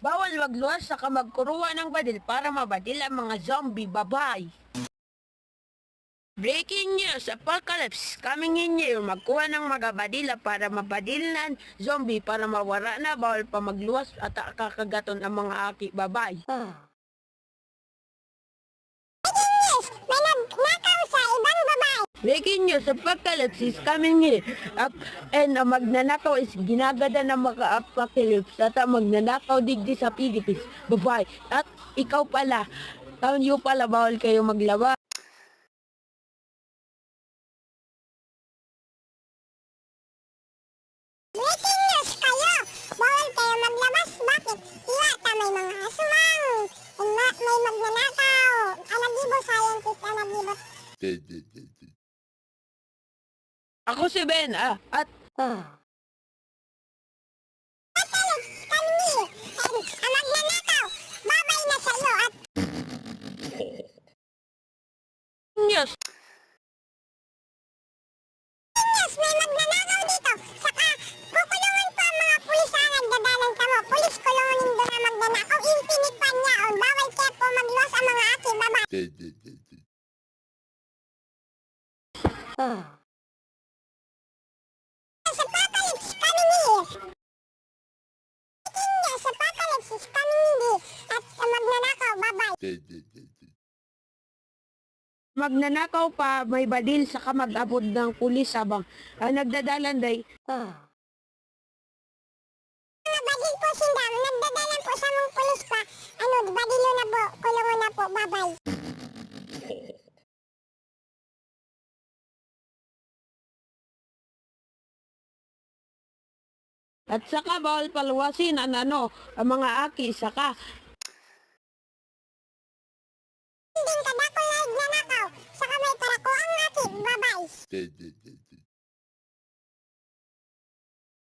Bawal magluwas saka magkuruwa ng badil para mabadil ang mga zombie, babay. Breaking news, apocalypse coming in here. Magkuha ng mga badila para mabadilan zombie para mawara na. Bawal pa magluwas at kakagaton ang mga aki, babay. Breaking news, apocalypse is coming here. And magnanakaw is ginagada ng mga apocalypse at magnanakaw digdi sa Philippines. Babay. At ikaw pala, tayo pala bawal kayo maglaba. Breaking news kayo! Bawal kayo maglabas. Bakit? Iyata may mga asumang. May magnanakaw. Anagibo scientist, anagibo. Ako si Ben, at Apocalypse coming here. And ang magnanakaw. Babay na sa iyo at news. news, may magnanakaw dito. Saka, kukulungan pa ang mga pulis ang nagdadalan ka mo. Pulis kulungan doon ang magnanakaw. Infinite pa niya. O, bawal kaya po magluwas ang mga aki. Babay. Sa apocalypse coming here. Breaking news, apocalypse is coming here. At ang magnanakaw. Babay. Magnanakaw pa, may badil saka mag-abot ng pulis habang nagdadalan day. Mga badil po sila. Nagdadalan po sa mga pulis pa. Ano, badilo na po. Kulungan na po. Babay. At saka bawal paluwasin ang mga aki saka Hindi ka dako na nagnanakaw. Saka may parako ang aki. Babay.